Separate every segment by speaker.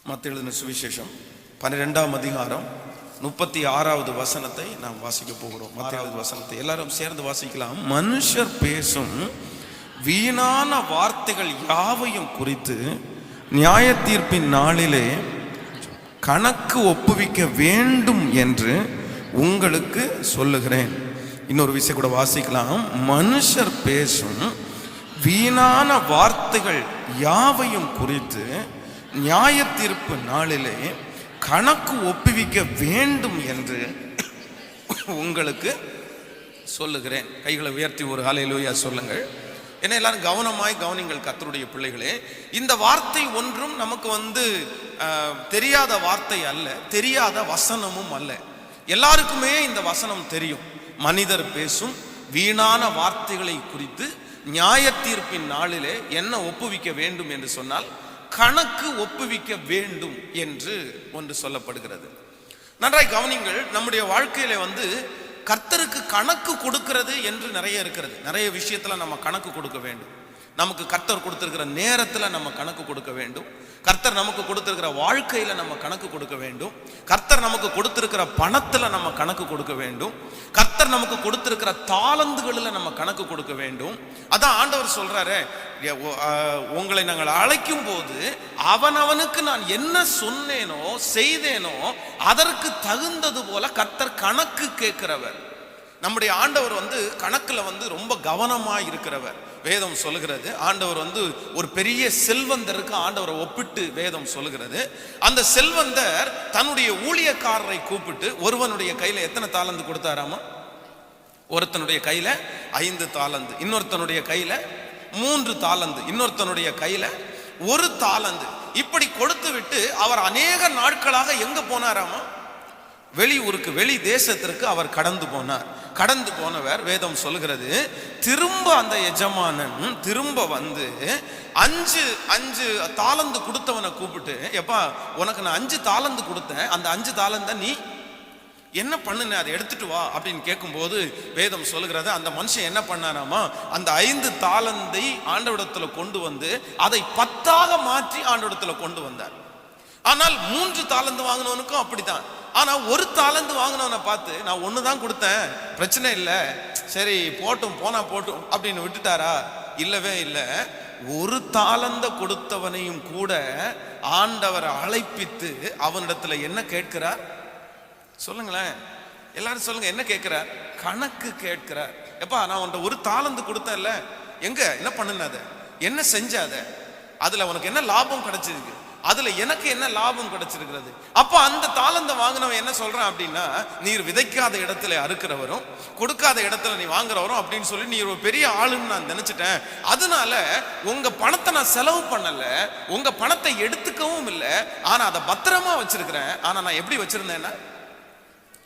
Speaker 1: மத்தேயு எழுதின சுவிசேஷம் 12ஆம் அதிகாரம் 36வது வசனத்தை நாம் வாசிக்க போகிறோம். மத்தேயு வசனத்தை எல்லாரும் சேர்ந்து வாசிக்கலாம். மனுஷர் பேசும் வீணான வார்த்தைகள் யாவையும் குறித்து நியாய தீர்ப்பின் நாளிலே கணக்கு ஒப்புவிக்க வேண்டும் என்று உங்களுக்கு சொல்லுகிறேன். இன்னொரு விஷயம் கூட வாசிக்கலாம். மனுஷர் பேசும் வீணான வார்த்தைகள் யாவையும் குறித்து நியாய தீர்ப்பு நாளிலே கணக்கு ஒப்புவிக்க வேண்டும் என்று உங்களுக்கு சொல்லுகிறேன். கைகளை உயர்த்தி ஒரு ஹல்லேலூயா சொல்லுங்கள். ஏன்னா எல்லாரும் கவனமாய் கவனிங்கள் கர்த்தருடைய பிள்ளைகளே. இந்த வார்த்தை ஒன்றும் நமக்கு தெரியாத வார்த்தை அல்ல, தெரியாத வசனமும் அல்ல. எல்லாருக்குமே இந்த வசனம் தெரியும். மனிதர் பேசும் வீணான வார்த்தைகளை குறித்து நியாய தீர்ப்பின் நாளிலே என்ன ஒப்புவிக்க வேண்டும் என்று சொன்னால் கணக்கு ஒப்புவிக்க வேண்டும் என்று ஒன்று சொல்லப்படுகிறது. நன்றாய் கவனிங்கள். நம்முடைய வாழ்க்கையில கர்த்தருக்கு கணக்கு கொடுக்கிறது என்று நிறைய இருக்கிறது. நிறைய விஷயத்துல நம்ம கணக்கு கொடுக்க வேண்டும். நமக்கு கர்த்தர் கொடுத்திருக்கிற நேரத்துல நம்ம கணக்கு கொடுக்க வேண்டும். கர்த்தர் நமக்கு கொடுத்திருக்கிற வாழ்க்கையில நம்ம கணக்கு கொடுக்க வேண்டும். கர்த்தர் நமக்கு கொடுத்திருக்கிற பணத்துல நம்ம கணக்கு கொடுக்க வேண்டும். கர்த்தர் நமக்கு கொடுத்திருக்கிற தாளந்துகளில் நம்ம கணக்கு கொடுக்க வேண்டும். அதான் ஆண்டவர் சொல்றாரு, உங்களை நாங்கள் அழைக்கும் போது அவனவனுக்கு நான் என்ன சொன்னேனோ செய்தேனோ அதற்கு தகுந்தது போல கர்த்தர் கணக்கு கேட்கிறவர். நம்முடைய ஆண்டவர் கணக்குல ரொம்ப கவனமா இருக்கிறவர். வேதம் சொல்லுகிறது, ஆண்டவர் ஒரு பெரிய செல்வந்தருக்கு ஆண்டவரை ஒப்பிட்டு வேதம் சொல்லுகிறது. அந்த செல்வந்தர் தன்னுடைய ஊழியக்காரரை கூப்பிட்டு ஒருவனுடைய கையில எத்தனை தாளந்து கொடுத்தாராமா? ஒருத்தனுடைய கையில 5 தாளந்து, இன்னொருத்தனுடைய கையில 3 தாளந்து, இன்னொருத்தனுடைய கையில 1 தாளந்து. இப்படி கொடுத்து விட்டு அவர் அநேக நாட்களாக எங்க போனாராமா? வெளியூருக்கு, வெளி தேசத்திற்கு அவர் கடந்து போனார். கடந்து போனவர் வேதம் சொல்லுகிறது, திரும்ப அந்த எஜமானன் திரும்ப 5 தாளந்து கொடுத்தவனை கூப்பிட்டு, எப்பா உனக்கு நான் 5 தாளந்து கொடுத்தேன், அந்த 5 தாளந்த நீ என்ன பண்ணுன, அதை எடுத்துட்டு வா அப்படின்னு கேட்கும்போது வேதம் சொல்லுகிறது, அந்த மனுஷன் என்ன பண்ணாராமா? அந்த 5 தாளந்தை ஆண்டவரிடத்துல கொண்டு வந்து அதை 10ஆக மாற்றி ஆண்டவரிடத்துல கொண்டு வந்தார். ஆனால் 3 தாளந்து வாங்கினவனுக்கும் அப்படித்தான். ஆனா 1 தாளந்து வாங்கினவனை பார்த்து, நான் 1 தான் கொடுத்தேன், பிரச்சனை இல்லை, சரி போட்டும், போனா போட்டும் அப்படின்னு விட்டுட்டாரா? இல்லவே இல்லை. 1 தாளந்த கொடுத்தவனையும் கூட ஆண்டவர் அழைப்பித்து அவனிடத்துல என்ன கேட்கிறார்? சொல்லுங்களேன், எல்லாரும் சொல்லுங்க, என்ன கேட்கிறார்? கணக்கு கேட்கிறார். எப்பா நான் உன்கிட்ட 1 தாளந்து கொடுத்தேன்ல, எங்க என்ன பண்ணுன, அதை என்ன செஞ்சாத, அதுல உனக்கு என்ன லாபம் கிடைச்சிருக்கு, அதுல எனக்கு என்ன லாபம் கிடைச்சிருக்கிறது? அப்ப அந்த தாளந்த வாங்கினவன் என்ன சொல்றான் அப்படின்னா, நீர் விதைக்காத இடத்துல அறுக்கிறவரும் கொடுக்காத இடத்துல நீ வாங்குறவரும் அப்படின்னு சொல்லி நீ ஒரு பெரிய ஆளுன்னு நான் நினைச்சிட்டேன். அதனால உங்க பணத்தை நான் செலவு பண்ணல, உங்க பணத்தை எடுத்துக்கவும் இல்லை, ஆனா அதை பத்திரமா வச்சிருக்கிறேன். ஆனா நான் எப்படி வச்சிருந்தேன்னா,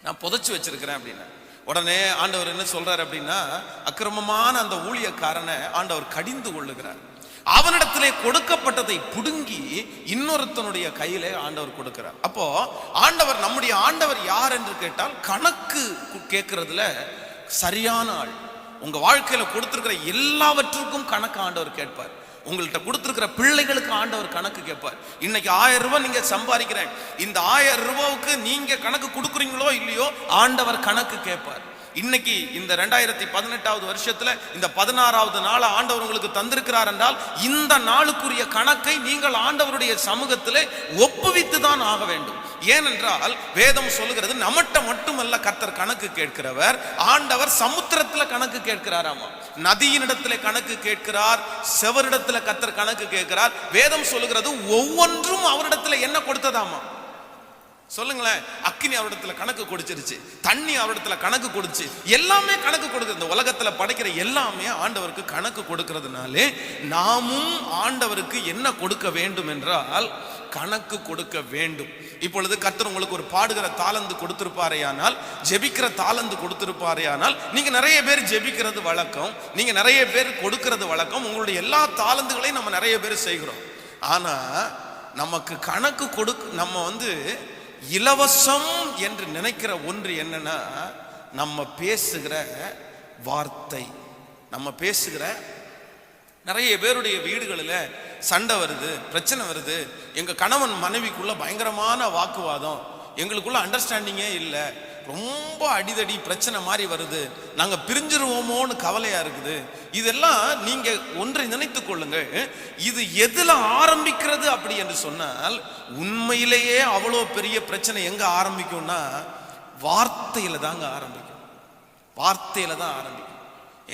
Speaker 1: நான் புதைச்சு வச்சிருக்கிறேன் அப்படின்னா. உடனே ஆண்டவர் என்ன சொல்றாரு அப்படின்னா, அக்கிரமமான அந்த ஊழியக்காரனை ஆண்டவர் கடிந்து கொள்ளுகிறார். அவனிடத்திலே கொடுக்கப்பட்டதை புடுங்கி இன்னொருத்தனுடைய கையிலே ஆண்டவர் கொடுக்கிறார். அப்போ ஆண்டவர், நம்முடைய ஆண்டவர் யார் என்று கேட்டால் கணக்கு கேட்கறதுல சரியான ஆள். உங்க வாழ்க்கையில கொடுத்திருக்கிற எல்லாவற்றுக்கும் கணக்கு ஆண்டவர் கேட்பார். உங்கள்கிட்ட கொடுத்திருக்கிற பிள்ளைகளுக்கு ஆண்டவர் கணக்கு கேட்பார். இன்னைக்கு 1000 ரூபாய் நீங்க சம்பாதிக்கிறேன், இந்த 1000 ரூபாவுக்கு நீங்க கணக்கு கொடுக்குறீங்களோ இல்லையோ ஆண்டவர் கணக்கு கேட்பார். இன்னைக்கு இந்த 2018வது வருஷத்துல இந்த 16வது நாள் ஆண்டவர் உங்களுக்கு தந்திருக்கிறார் என்றால் இந்த நாளுக்குரிய கணக்கை நீங்கள் ஆண்டவருடைய சமூகத்திலே ஒப்புவித்து தான் ஆக வேண்டும். ஏனென்றால் வேதம் சொல்லுகிறது, நம்மட்ட மட்டுமல்ல கர்த்தர் கணக்கு கேட்கிறவர், ஆண்டவர் சமுத்திரத்துல கணக்கு கேட்கிறாராமா, நதியினிடத்துல கணக்கு கேட்கிறார், செவரிடத்துல கர்த்தர் கணக்கு கேட்கிறார். வேதம் சொல்லுகிறது ஒவ்வொன்றும் அவரிடத்துல என்ன கொடுத்ததாமா? சொல்லுங்களேன். அக்கினி அவரிடத்துல கணக்கு கொடுச்சிருச்சு, தண்ணி அவரிடத்துல கணக்கு கொடுச்சு, எல்லாமே கணக்கு கொடுக்குது. இந்த உலகத்துல படைக்கிற எல்லாமே ஆண்டவருக்கு கணக்கு கொடுக்கிறதுனாலே நாமும் ஆண்டவருக்கு என்ன கொடுக்க வேண்டும் என்றால் கணக்கு கொடுக்க வேண்டும். இப்பொழுது கர்த்தர் உங்களுக்கு ஒரு பாடுகிற தாளந்து கொடுத்திருப்பாரேயானால், ஜெபிக்கிற தாளந்து கொடுத்திருப்பாரேயானால், நீங்க நிறைய பேர் ஜெபிக்கிறது வழக்கம், நீங்க நிறைய பேர் கொடுக்கிறது வழக்கம், உங்களுடைய எல்லா தாளந்துகளையும் நம்ம நிறைய பேர் செய்கிறோம். ஆனா நமக்கு கணக்கு நம்ம இலவசம் என்று நினைக்கிற ஒன்று என்னன்னா, நம்ம பேசுகிற வார்த்தை. நம்ம பேசுகிற நிறைய பேருடைய வீடுகளில் சண்டை வருது, பிரச்சனை வருது, எங்க கணவன் மனைவிக்குள்ள பயங்கரமான வாக்குவாதம், எங்களுக்குள்ள அண்டர்ஸ்டாண்டிங்கே இல்லை, ரொம்ப அடிதடி பிரச்சனை மாதிரி வருது, நாங்க பிரிஞ்சிருவோமோன்னு கவலையா இருக்குது. இதெல்லாம் நீங்க ஒன்றை நினைத்துக் கொள்ளுங்க, இது எதுல ஆரம்பிக்கிறது அப்படி என்று சொன்னால், உண்மையிலேயே அவ்வளோ பெரிய பிரச்சனை எங்க ஆரம்பிக்கும்னா வார்த்தையில தாங்க ஆரம்பிக்கும். வார்த்தையில தான் ஆரம்பிக்கும்.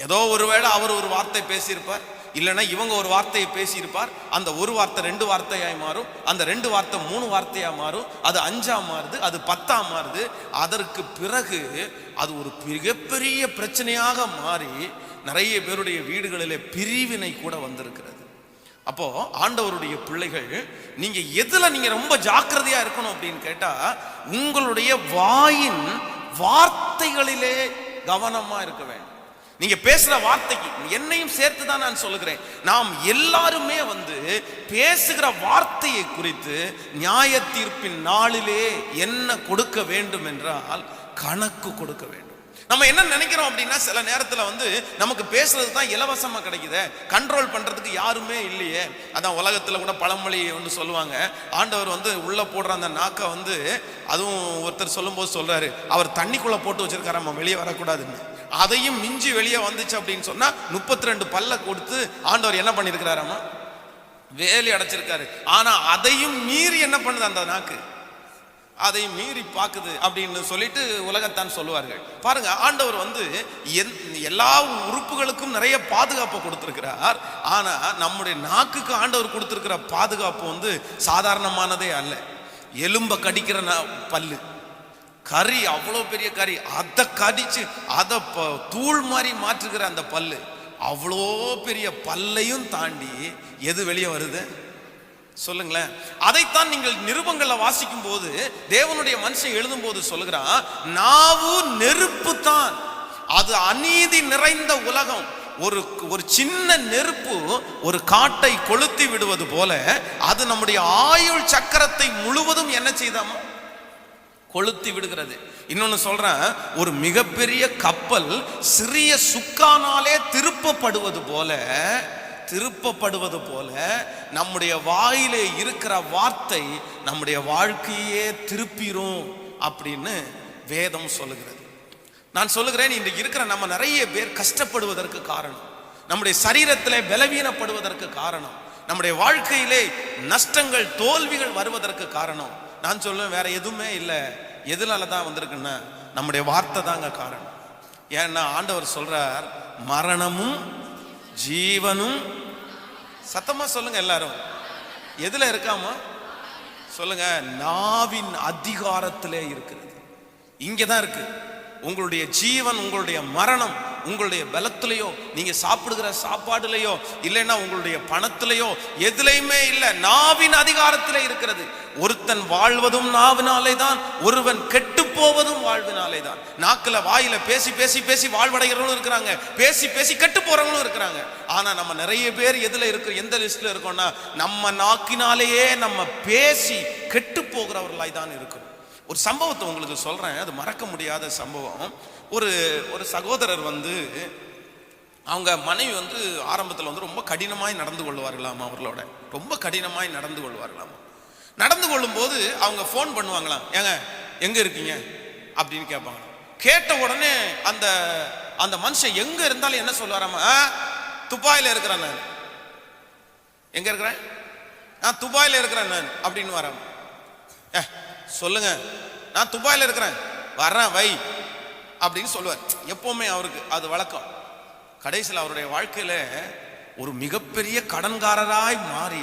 Speaker 1: ஏதோ ஒருவேளை அவர் ஒரு வார்த்தை பேசியிருப்பார், இல்லைன்னா இவங்க ஒரு வார்த்தையை பேசியிருப்பார், அந்த ஒரு வார்த்தை 2 வார்த்தையாய் மாறும், அந்த 2 வார்த்தை 3 வார்த்தையா மாறும், அது 5ஆ மாறுது, அது 10ஆ மாறுது. அதற்கு பிறகு அது ஒரு மிகப்பெரிய பிரச்சனையாக மாறி நிறைய பேருடைய வீடுகளிலே பிரிவினை கூட வந்திருக்கிறது. அப்போ ஆண்டவருடைய பிள்ளைகள், நீங்க எதுல நீங்க ரொம்ப ஜாக்கிரதையா இருக்கணும் அப்படின்னு கேட்டா, உங்களுடைய வாயின் வார்த்தைகளிலே கவனமா இருக்க வேண்டும். நீங்க பேசுற வார்த்தைக்கு என்னையும் சேர்த்து தான் நான் சொல்லுகிறேன். நாம் எல்லாருமே பேசுகிற வார்த்தையை குறித்து நியாய தீர்ப்பின் நாளிலே என்ன கொடுக்க வேண்டும் என்றால் கணக்கு கொடுக்க வேண்டும். நம்ம என்ன நினைக்கிறோம் அப்படின்னா, சில நேரத்தில் நமக்கு பேசுறது தான் இலவசமா கிடைக்குது, கண்ட்ரோல் பண்றதுக்கு யாருமே இல்லையே. அதான் உலகத்துல கூட பழமொழி ஒன்று சொல்லுவாங்க, ஆண்டவர் உள்ள போடுற அந்த நாக்கை அதுவும் ஒருத்தர் சொல்லும் போது சொல்றாரு, அவர் தண்ணிக்குள்ள போட்டு வச்சிருக்காரு, நம்ம வெளியே வரக்கூடாதுன்னு. அதையும் மிஞ்சி வெளியே வந்துச்சு அப்படின்னு சொன்னா 32 பல்ல கொடுத்து ஆண்டவர் என்ன பண்ணிருக்கிறாராமா, வேலி அடைச்சிருக்காரு. ஆனா அதையும் மீறி என்ன பண்ணுது அந்த நாக்கு, அதையும் மீறி பார்க்குது அப்படின்னு சொல்லிட்டு உலகத்தான் சொல்லுவார்கள். பாருங்க, ஆண்டவர் எல்லா உறுப்புகளுக்கும் நிறைய பாதுகாப்பு கொடுத்திருக்கிறார். ஆனா நம்முடைய நாக்குக்கு ஆண்டவர் கொடுத்திருக்கிற பாதுகாப்பு சாதாரணமானதே அல்ல. எலும்ப கடிக்கிற பல்லு, கறி, அவ்வளோ பெரிய கறி, அதை கடிச்சு அதை தூள் மாதிரி மாற்றுகிற அந்த பல்லு, அவ்வளோ பெரிய பல்லையும் தாண்டி எது வெளியே வருது சொல்லுங்களேன். அதைத்தான் நீங்கள் நிருபங்களை வாசிக்கும் போது தேவனுடைய மனுஷன் எழுதும் போது சொல்லுகிறான், நாவு நெருப்பு தான், அது அநீதி நிறைந்த உலகம். ஒரு சின்ன நெருப்பு ஒரு காட்டை கொளுத்தி விடுவது போல அது நம்முடைய ஆயுள் சக்கரத்தை முழுவதும் என்ன செய்தாமா, கொளுத்தி விடுகிறது. இன்னொன்னு சொல்றேன், ஒரு மிகப்பெரிய கப்பல் சிறிய சுக்கானாலே திருப்பப்படுவது போல நம்முடைய வாயிலே இருக்கிற வார்த்தை நம்முடைய வாழ்க்கையே திருப்பிரும் அப்படின்னு வேதம் சொல்லுகிறது. நான் சொல்லுகிறேன், இன்றைக்கு இருக்கிற நம்ம நிறைய பேர் கஷ்டப்படுவதற்கு காரணம், நம்முடைய சரீரத்திலே பலவீனப்படுவதற்கு காரணம், நம்முடைய வாழ்க்கையிலே நஷ்டங்கள் தோல்விகள் வருவதற்கு காரணம், நான் சொல்லுவேன் வேற எதுவுமே இல்லை. எதுனால தான் வந்திருக்குன்னா நம்முடைய வார்த்தை தாங்க காரணம். ஏன்னா ஆண்டவர் சொல்றார், மரணமும் ஜீவனும், சத்தமா சொல்லுங்க எல்லாரும், எதுல இருக்காமா சொல்லுங்க, நாவின் அதிகாரத்திலே இருக்கிறது. இங்கதான் இருக்கு உங்களுடைய ஜீவன், உங்களுடைய மரணம். உங்களுடைய பலத்திலேயோ, நீங்க சாப்பிடுகிற சாப்பாடுலையோ, இல்லைன்னா உங்களுடைய பணத்திலேயோ, எதுலையுமே இல்லை, நாவின் அதிகாரத்திலே இருக்கிறது. ஒருத்தன் வாழ்வதும் நாவினாலே தான், ஒருவன் கெட்டு போவதும் வாழ்வினாலே தான். நாக்குல வாயில பேசி பேசி பேசி வாழ்வடைகிறவங்களும் இருக்கிறாங்க, பேசி பேசி கெட்டு போறவங்களும் இருக்கிறாங்க. ஆனா நம்ம நிறைய பேர் எதுல இருக்கிற, எந்த லிஸ்ட்ல இருக்கோம்னா, நம்ம நாக்கினாலேயே நம்ம பேசி கெட்டு போகிறவர்களாய் தான் இருக்கிறோம். ஒரு சம்பவத்தை உங்களுக்கு சொல்றேன், அது மறக்க முடியாத சம்பவம். ஒரு சகோதரர் அவங்க மனைவி ஆரம்பத்தில் ரொம்ப கடினமாய் நடந்து கொள்வார்களாமா, அவர்களோட ரொம்ப கடினமாய் நடந்து கொள்வார்களாமா. நடந்து கொள்ளும் போது அவங்க ஃபோன் பண்ணுவாங்களாம், ஏங்க எங்க இருக்கீங்க அப்படின்னு கேட்பாங்க. கேட்ட உடனே அந்த மனுஷன் எங்க இருந்தாலும் என்ன சொல்லுவாராமா, துபாயில இருக்கிறேன் நான். எங்க இருக்கிறேன்? நான் துபாயில இருக்கிறேன் நான் அப்படின்னு வராம. சொல்லுங்க, நான் துபாயில இருக்கிறேன், வர்றேன் வை அப்படின்னு சொல்லுவார். எப்பவுமே அவருக்கு அது வழக்கம். கடைசியில் அவருடைய வாழ்க்கையில ஒரு மிகப்பெரிய கடன்காரராய் மாறி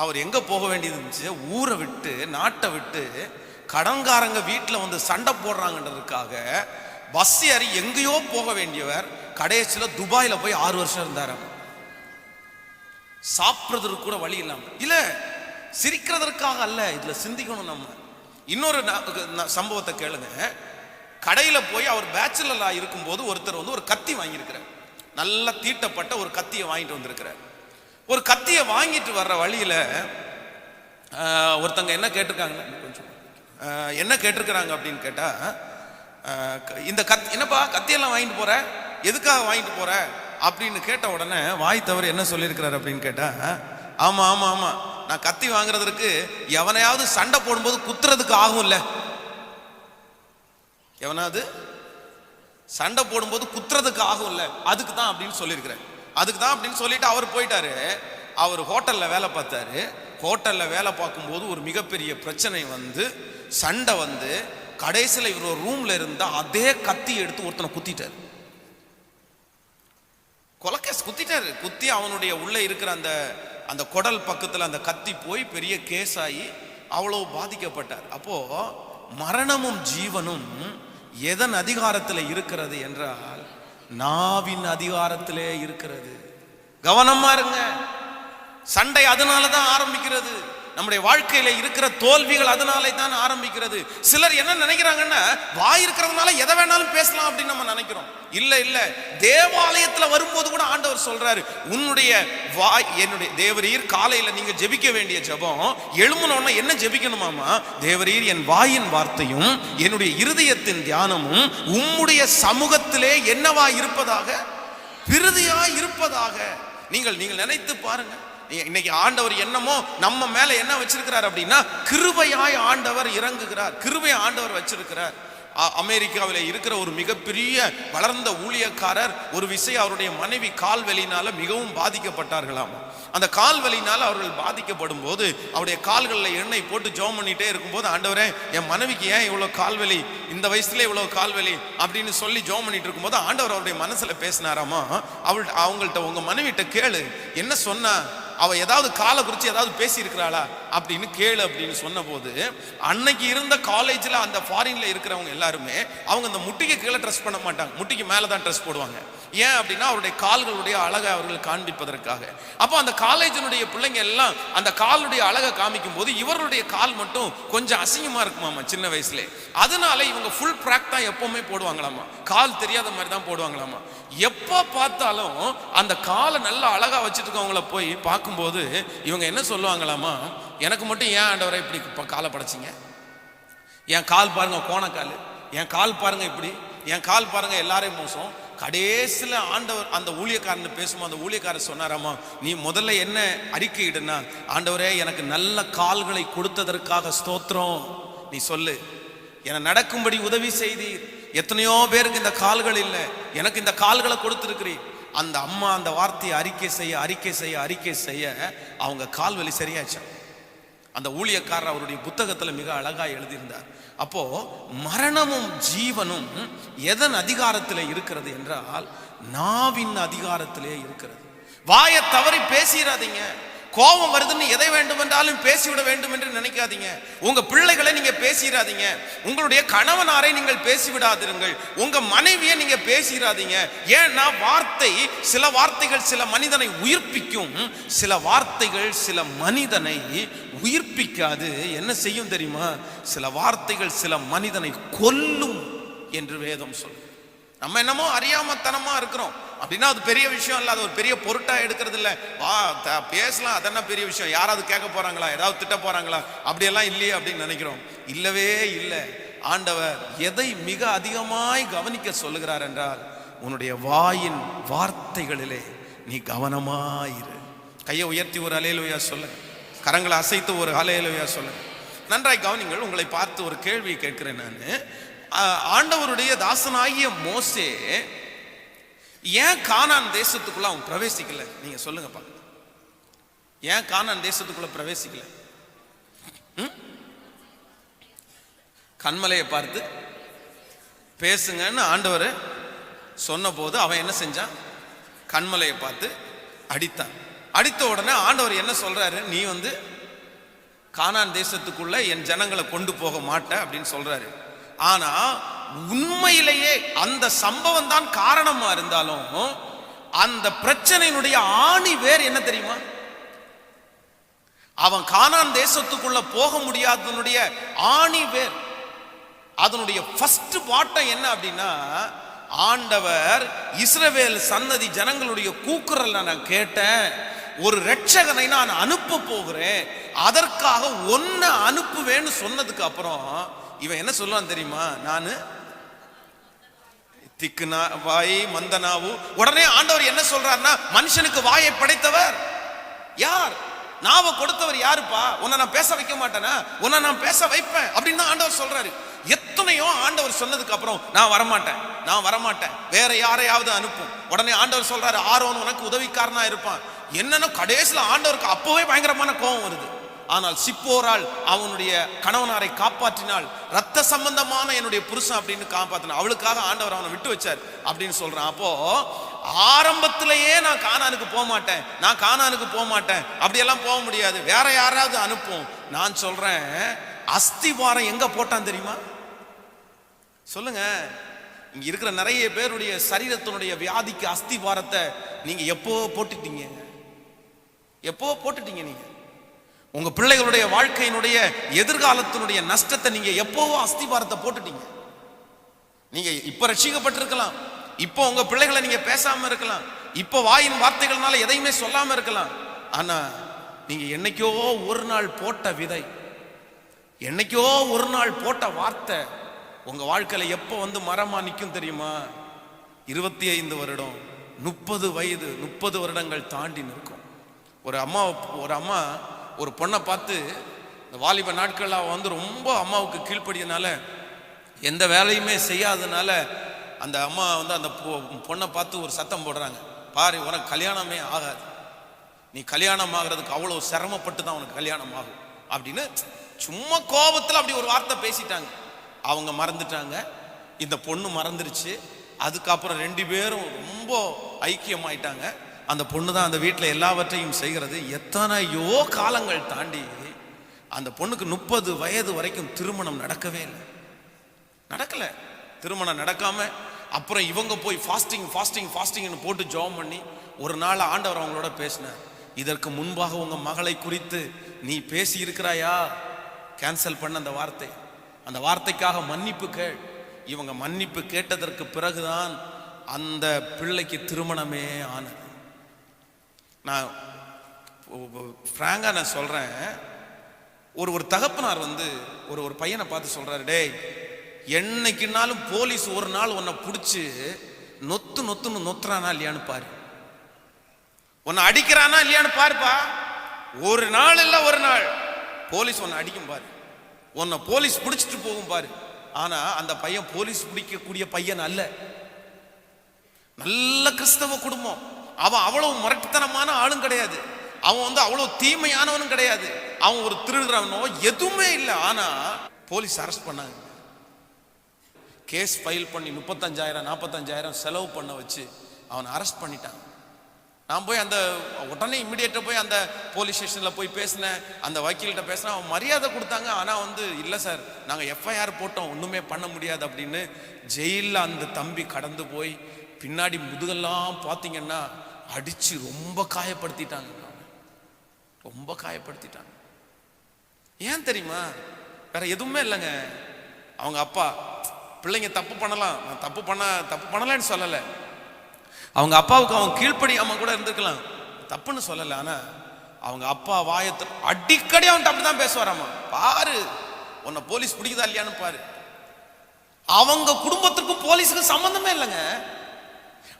Speaker 1: அவர் எங்க போக வேண்டியது இருந்துச்சு, ஊரை விட்டு நாட்டை விட்டு கடன்காரங்க வீட்டில் சண்டை போடுறாங்கன்றதுக்காக பஸ் ஏறி எங்கேயோ போக வேண்டியவர் கடைசியில் துபாயில போய் 6 வருஷம் இருந்தார். சாப்பிட்றதுக்கு கூட வழி இல்லாம. இல்ல, சிரிக்கிறதற்காக அல்ல, இதுல சிந்திக்கணும். நம்ம இன்னொரு சம்பவத்தை கேளுங்க. கடையில போய் அவர் பேச்சுலரா இருக்கும்போது ஒருத்தர் ஒரு கத்தி வாங்கியிருக்கிறார், நல்லா தீட்டப்பட்ட ஒரு கத்தியை வாங்கிட்டு வந்திருக்கிறார். ஒரு கத்தியை வாங்கிட்டு வர்ற வழியில ஒருத்தங்க என்ன கேட்டிருக்காங்க, கொஞ்சம் என்ன கேட்டிருக்கிறாங்க அப்படின்னு கேட்டா, இந்த என்னப்பா கத்தியெல்லாம் வாங்கிட்டு போற, எதுக்காக வாங்கிட்டு போற அப்படின்னு கேட்ட உடனே வாய் தவறு என்ன சொல்லியிருக்கிறார் அப்படின்னு கேட்டா, ஆமா ஆமா ஆமா, நான் கத்தி வாங்குறதுக்கு எவனையாவது சண்டை போடும்போது குத்துறதுக்கு ஆகும்ல, எவனாவது சண்டை போடும்போது குத்துறதுக்கு ஆகும்ல, அதுக்கு தான் அப்படின்னு சொல்லியிருக்கிறேன். அதுக்கு தான் அப்படின்னு சொல்லிட்டு அவர் போயிட்டாரு. அவர் ஹோட்டல்ல வேலை பார்த்தாரு. ஹோட்டல்ல வேலை பார்க்கும்போது ஒரு மிகப்பெரிய பிரச்சனை வந்து, சண்டை வந்து, கடைசியில் இவர் ஒரு ரூம்ல இருந்தா அதே கத்தி எடுத்து ஒருத்தனை குத்திட்டாரு. கொலைக்கேஸ் குத்திட்டாரு. குத்தி அவனுடைய உள்ள இருக்கிற அந்த அந்த குடல் பக்கத்தில் அந்த கத்தி போய் பெரிய கேஸ் ஆகி அவ்வளோ பாதிக்கப்பட்டார். அப்போ மரணமும் ஜீவனும் எதன் அதிகாரத்தில் இருக்கிறது என்றால் நாவின் அதிகாரத்திலே இருக்கிறது. கவனமா இருங்க. சண்டை அதனாலதான் ஆரம்பிக்கிறது. நம்முடைய வாழ்க்கையில இருக்கிற தோல்விகள் அதனாலே தான் ஆரம்பிக்கிறது. சிலர் என்ன நினைக்கிறாங்கன்னா, வாய் இருக்கிறதுனால எதை வேணாலும் பேசலாம் அப்படின்னு நம்ம நினைக்கிறோம். இல்ல இல்ல, தேவாலயத்துல வரும்போது கூட ஆண்டவர் சொல்றாரு, உன்னுடைய வாய், என்னுடைய தேவரீர், காலையில நீங்க ஜெபிக்க வேண்டிய ஜெபம், எழும்புனோன்னா என்ன ஜெபிக்கணுமாமா? தேவரீர், என் வாயின் வார்த்தையும் என்னுடைய இருதயத்தின் தியானமும் உம்முடைய சமூகத்திலே என்னவா இருப்பதாக, பிரிதியா இருப்பதாக. நீங்கள் நினைத்து பாருங்க. இன்னைக்கு ஆண்டவர் என்னமோ நம்ம மேல என்ன வச்சிருக்கிறார் அப்படின்னா, கிருபையாய் ஆண்டவர் இறங்குகிறார், கிருபை ஆண்டவர் வச்சிருக்கிறார். அமெரிக்காவில் இருக்கிற ஒரு மிகப்பெரிய வளர்ந்த ஊழியக்காரர் ஒரு விஷயம், அவருடைய மனைவி கால்வலினால மிகவும் பாதிக்கப்பட்டார்களாம். அந்த கால்வலினால அவர்கள் பாதிக்கப்படும் போது அவருடைய கால்களில் எண்ணெய் போட்டு ஜெபம் பண்ணிட்டே இருக்கும்போது, ஆண்டவரே, என் மனைவிக்கு ஏன் இவ்வளவு கால்வலி, இந்த வயசுல இவ்வளவு கால்வலி அப்படின்னு சொல்லி ஜெபம் பண்ணிட்டு இருக்கும்போது ஆண்டவர் அவருடைய மனசுல பேசினாராமா, அவங்கள்ட்ட, உங்க மனைவிட்ட கேளு, என்ன சொன்னா, அவ ஏதாவது காலை குறித்து ஏதாவது பேசி இருக்கிறாளா அப்படின்னு கேளு அப்படின்னு சொன்ன போது, அன்னைக்கு இருந்த காலேஜில் அந்த ஃபாரின்ல இருக்கிறவங்க எல்லாருமே அவங்க அந்த முட்டிக்கு கீழே ட்ரெஸ் பண்ண மாட்டாங்க, முட்டிக்கு மேலே தான் ட்ரெஸ் போடுவாங்க. ஏன் அப்படின்னா அவருடைய கால்களுடைய அழகை அவர்கள் காண்பிப்பதற்காக. அப்போ அந்த காலேஜினுடைய பிள்ளைங்க எல்லாம் அந்த காலுடைய அழகை காமிக்கும் போது இவருடைய கால் மட்டும் கொஞ்சம் அசிங்கமா இருக்குமாமா சின்ன வயசுல. அதனால இவங்க ஃபுல் ப்ராக் தான் எப்பவுமே போடுவாங்களாமா, கால் தெரியாத மாதிரி தான் போடுவாங்களாமா. எப்ப பார்த்தாலும் அந்த காலை நல்லா அழகா வச்சுட்டு இருக்கவங்கள போய் பார்க்கும்போது இவங்க என்ன சொல்லுவாங்களாமா, எனக்கு மட்டும் ஏன் ஆண்டவரை இப்படி காலை படைச்சிங்க, என் கால் பாருங்க கோணக்கால், என் கால் பாருங்க இப்படி, என் கால் பாருங்க எல்லாரையும் மோசம். கடைசியில் ஆண்டவர் அந்த ஊழியக்காரன் பேசும்போது அந்த ஊழியக்காரர் சொன்னாராமா, நீ முதல்ல என்ன அறிக்கையிடுனா, ஆண்டவரே, எனக்கு நல்ல கால்களை கொடுத்ததற்காக ஸ்தோத்திரம், நீ சொல்லு, என நடக்கும்படி உதவி செய்தீர், எத்தனையோ பேருக்கு இந்த கால்கள் இல்லை, எனக்கு இந்த கால்களை கொடுத்துருக்கிறீர். அந்த அம்மா அந்த வார்த்தையை அறிக்கை செய்ய அவங்க கால்வலி சரியாச்சு. அந்த ஊழியக்காரர் அவருடைய புத்தகத்தில் மிக அழகா எழுதியிருந்தார். அப்போ மரணமும் ஜீவனும் எதன் அதிகாரத்திலே இருக்கிறது என்றால் நாவின் அதிகாரத்திலே இருக்கிறது. வாயை தவறி பேசிடாதீங்க. கோபம் வருதுன்னு எதை வேண்டும் என்றாலும் பேசிவிட வேண்டும் என்று நினைக்காதீங்க. உங்க பிள்ளைகளை நீங்க பேசிடாதீங்க, உங்களுடைய கணவனாரை நீங்கள் பேசிவிடாதிருங்கள், உங்க மனைவியை நீங்க பேசிடாதீங்க. ஏன்னா சில வார்த்தைகள் சில மனிதனை உயிர்ப்பிக்கும், சில வார்த்தைகள் சில மனிதனை உயிர்ப்பிக்காது. என்ன செய்யும் தெரியுமா? சில வார்த்தைகள் சில மனிதனை கொல்லும் என்று வேதம் சொல்லும். நம்ம என்னமோ அறியாமத்தனமா இருக்கிறோம் அப்படின்னா அது பெரிய விஷயம் இல்லை, அது ஒரு பெரிய பொருட்டா எடுக்கிறது இல்லை. பேசலாம், அதென்ன பெரிய விஷயம், யாராவது கேட்க போறாங்களா, ஏதாவது திட்ட போறாங்களா, அப்படியெல்லாம் இல்லையே அப்படின்னு நினைக்கிறோம். இல்லவே இல்லை. ஆண்டவர் எதை மிக அதிகமாய் கவனிக்க சொல்லுகிறார் என்றால், உன்னுடைய வாயின் வார்த்தைகளிலே நீ கவனமாயிரு. கையை உயர்த்தி ஒரு ஹல்லேலூயா சொல்லுங்க, கரங்களை அசைத்து ஒரு ஹல்லேலூயா சொல்லுங்க. நன்றாய் கவனிங்கள். உங்களை பார்த்து ஒரு கேள்வியை கேட்கிறேன் நான். ஆண்டவருடைய தாசனாகிய மோசே ஏன் கானான் தேசத்துக்குள்ள அவன் பிரவேசிக்கல? நீங்க சொல்லுங்க பாக்க. ஏன் கானான் தேசத்துக்குள்ள பிரவேசிக்கல? கண்மலையை பார்த்து பேசுங்கன்னு ஆண்டவர் சொன்ன போது அவன் என்ன செஞ்சான்? கண்மலையை பார்த்து அடித்தான். அடித்த உடனே ஆண்டவர் என்ன சொல்றாரு? நீ கானான் தேசத்துக்குள்ள என் ஜனங்களை கொண்டு போக மாட்ட அப்படின்னு சொல்றாரு. ஆனா உண்மையிலேயே அந்த சம்பவம் தான் காரணமா இருந்தாலும் அந்த பிரச்சனையினுடைய ஆணி வேர் என்ன தெரியுமா? அவன் கானான் தேசத்துக்குள்ள போக முடியாதனுடைய ஆணி வேர், அதனுடைய ஃபர்ஸ்ட் பாட்டம் என்ன அப்படின்னா, ஆண்டவர் இஸ்ரவேல் சன்னதி ஜனங்களுடைய கூக்குரல் நான் கேட்டேன், ஒரு இரட்சகனை நான் அனுப்ப போகிறேன், அதற்காக ஒன்ன அனுப்புவேன்னு சொன்னதுக்கு அப்புறம் இவன் என்ன சொல்லுவான் தெரியுமா? நானு திக்குனா வாய் மந்தனாவு. உடனே ஆண்டவர் என்ன சொல்றாருன்னா, மனுஷனுக்கு வாயை படைத்தவர் யார்? நாவை கொடுத்தவர் யாருப்பா? உன்னை நான் பேச வைக்க மாட்டேனா? உன்னை நான் பேச வைப்பேன் அப்படின்னு தான் ஆண்டவர் சொல்றாரு. எத்தனையோ ஆண்டவர் சொன்னதுக்கு அப்புறம் நான் வரமாட்டேன், வேற யாரையாவது அனுப்பும். உடனே ஆண்டவர் சொல்றாரு, ஆரோன் உனக்கு உதவிக்காரனா இருப்பான். என்னன்னா கடைசியில் ஆண்டவருக்கு அப்பவே பயங்கரமான கோபம் வருது. ஆனால் சிப்போரால் அவனுடைய கணவனாரை காப்பாற்றினாள். ரத்த சம்பந்தமான என்னுடைய புருஷன் அப்படின்னு காப்பாற்றினாள். அவளுக்காக ஆண்டவர் அவனை விட்டு வச்சார் அப்படின்னு சொல்றான். அப்போ ஆரம்பத்திலேயே நான் கானானுக்கு போக மாட்டேன் அப்படியெல்லாம் போக முடியாது, வேற யாராவது அனுப்பும். நான் சொல்றேன், அஸ்திவாரம் எங்க போட்டான் தெரியுமா? சொல்லுங்க. இங்க இருக்கிற நிறைய பேருடைய சரீரத்தினுடைய வியாதிக்கு அஸ்திவாரத்தை நீங்க எப்போ போட்டுட்டீங்க? நீங்க உங்க பிள்ளைகளுடைய வாழ்க்கையினுடைய எதிர்காலத்தினுடைய நஷ்டத்தை நீங்க எப்போவோ அஸ்திவாரத்தை போட்டுட்டீங்க. நீங்க இப்ப ரட்சிக்கப்பட்டிருக்கலாம், இப்போ உங்க பிள்ளைகளை நீங்க பேசாம இருக்கலாம், இப்போ வாயின் வார்த்தைகள்னால எதையுமே சொல்லாம இருக்கலாம். ஆனா நீங்க என்னைக்கோ ஒரு நாள் போட்ட விதை, என்னைக்கோ ஒரு நாள் போட்ட வார்த்தை உங்க வாழ்க்கையில எப்போ வந்து மரமா நிற்கும் தெரியுமா? 25 வருடம், 30 வயது, 30 வருடங்கள் தாண்டி நிற்கும். ஒரு அம்மா ஒரு பொண்ணை பார்த்து, இந்த வாலிப நாட்கள் அவ வந்து ரொம்ப அம்மாவுக்கு கீழ்ப்படியனால, எந்த வேலையுமே செய்யாதனால அந்த அம்மா வந்து அந்த பொண்ணை பார்த்து ஒரு சத்தம் போடுறாங்க, பாரு உனக்கு கல்யாணமே ஆகாது, நீ கல்யாணம் ஆகிறதுக்கு அவ்வளோ சிரமப்பட்டு தான் உனக்கு கல்யாணம் ஆகும் அப்படின்னு சும்மா கோபத்தில் அப்படி ஒரு வார்த்தை பேசிட்டாங்க. அவங்க மறந்துட்டாங்க, இந்த பொண்ணு மறந்துருச்சு. அதுக்கப்புறம் 2 பேரும் ரொம்ப ஐக்கியமாயிட்டாங்க. அந்த பொண்ணு தான் அந்த வீட்டில் எல்லாவற்றையும் செய்கிறது. எத்தனையோ காலங்கள் தாண்டி அந்த பொண்ணுக்கு 30 வயது வரைக்கும் திருமணம் நடக்கல. திருமணம் நடக்காம அப்புறம் இவங்க போய் ஃபாஸ்டிங் போட்டு ஜெபம் பண்ணி ஒரு நாள் ஆண்டவர் அவங்களோட பேசினார். இதற்கு முன்பாக உங்க மகளை குறித்து நீ பேசி இருக்கிறாயா? கேன்சல் பண்ண அந்த வார்த்தைக்காக மன்னிப்பு கேள். இவங்க மன்னிப்பு கேட்டதற்கு பிறகுதான் அந்த பிள்ளைக்கு திருமணமே ஆனது. நான் ஃப்ராங்கா நான் சொல்றேன், ஒரு தகப்பனார் வந்து ஒரு பையனை பார்த்து சொல்றாரு, டேய் என்னைக்குனாலும் போலீஸ் ஒரு நாள் உன்னை பிடிச்சி நொத்துன்னு நொத்துறானா இல்லையான்னு பாரு, உன்னை அடிக்கிறானா இல்லையான்னு பாருப்பா. ஒரு நாள் இல்ல ஒரு நாள் போலீஸ் உன்னை அடிக்கும் பாரு, உன்னை போலீஸ் பிடிச்சிட்டு போகும் பாரு. ஆனா அந்த பையன் போலீஸ் பிடிக்கக்கூடிய பையன் அல்ல, நல்ல கிறிஸ்தவ குடும்பம். அவன் அவ்வளவு முரட்டுத்தனமான ஆளும் கிடையாது, அவன் வந்து அவ்வளவு தீமையானவனும் கிடையாது, அவன் ஒரு திருடுறவனோ எதுவுமே இல்லை. ஆனா போலீஸ் அரெஸ்ட் பண்ணாங்க, கேஸ் ஃபைல் பண்ணி 35,000-45,000 செலவு பண்ண வச்சு அவனை அரெஸ்ட் பண்ணிட்டாங்க. நான் போய் அந்த உடனே இம்மிடியேட்டாக போய் அந்த போலீஸ் ஸ்டேஷனில் போய் பேசினேன், அந்த வக்கீல்கிட்ட பேசினேன். அவன் மரியாதை கொடுத்தாங்க. ஆனால் வந்து இல்லை சார், நாங்கள் எஃப்ஐஆர் போட்டோம், ஒன்றுமே பண்ண முடியாது அப்படின்னு. ஜெயிலில் அந்த தம்பி கடந்து போய் பின்னாடி முதுகெல்லாம் பார்த்தீங்கன்னா அடித்து ரொம்ப காயப்படுத்திட்டாங்க. ஏன் தெரியுமா? வேற எதுவுமே இல்லைங்க. அவங்க அப்பா, பிள்ளைங்க தப்பு பண்ணலாம், நான் தப்பு பண்ணலன்னு சொல்லலை, அவங்க அப்பாவுக்கு அவன் கீழ்ப்படியாம கூட இருந்திருக்கலாம், தப்புன்னு சொல்லலை. ஆனா அவங்க அப்பா வாயத்தை அடிக்கடி அவன் அப்படி தான் பேசுவாராமா, பாரு உன்னை போலீஸ் பிடிக்குதா இல்லையான்னு பாரு. அவங்க குடும்பத்திற்கும் போலீஸுக்கும் சம்பந்தமே இல்லைங்க,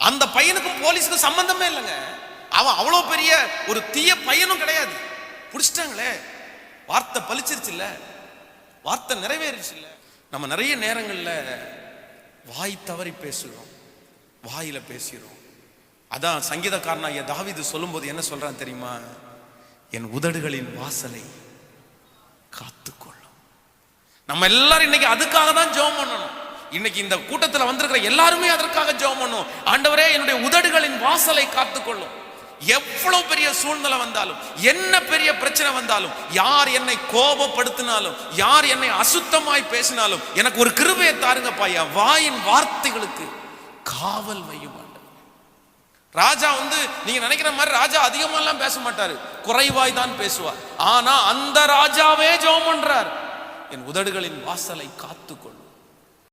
Speaker 1: அந்த பையனுக்கும் போலீஸுக்கும் சம்பந்தமே இல்லைங்க. அவன் அவ்வளோ பெரிய ஒரு தீய பையனும் கிடையாது. பிடிச்சிட்டாங்களே, வார்த்தை பலிச்சிருச்சு இல்ல, வார்த்தை நிறைவேறிச்சு இல்ல. நம்ம நிறைய நேரங்கள்ல வாய் தவறி பேசுகிறோம், வாயில பேசுகிறோம். அதான் சங்கீதக்காரனாகிய தாவீது சொல்லும்போது என்ன சொல்றான் தெரியுமா? என் உதடுகளின் வாசலை காத்துக்கொள்ளும். நம்ம எல்லாரும் இன்னைக்கு அதுக்காக தான் ஜெபம் பண்ணணும். இன்னைக்கு இந்த கூட்டத்தில் வந்திருக்கிற எல்லாருமே அதற்காக ஜெபம் பண்ணணும். ஆண்டவரே என்னுடைய உதடுகளின் வாசலை காத்துக்கொள்ளும். எவ்வளவு பெரிய சூழ்நிலை வந்தாலும், என்ன பெரிய பிரச்சனை வந்தாலும், யார் என்னை கோபப்படுத்தினாலும், யார் என்னை அசுத்தமாய் பேசினாலும் எனக்கு ஒரு கிருபையை தாருங்கப்பா, என் வாயின் வார்த்தைகளுக்கு காவல் வையும். ராஜா வந்து நீங்க நினைக்கிற மாதிரி ராஜா அதிகமாலாம் பேச மாட்டாரு, குறைவாய் தான் பேசுவார். ஆனா அந்த ராஜாவே ஜெபம் பண்றார், என் உதடுகளின் வாசலை காத்துக்கொள்.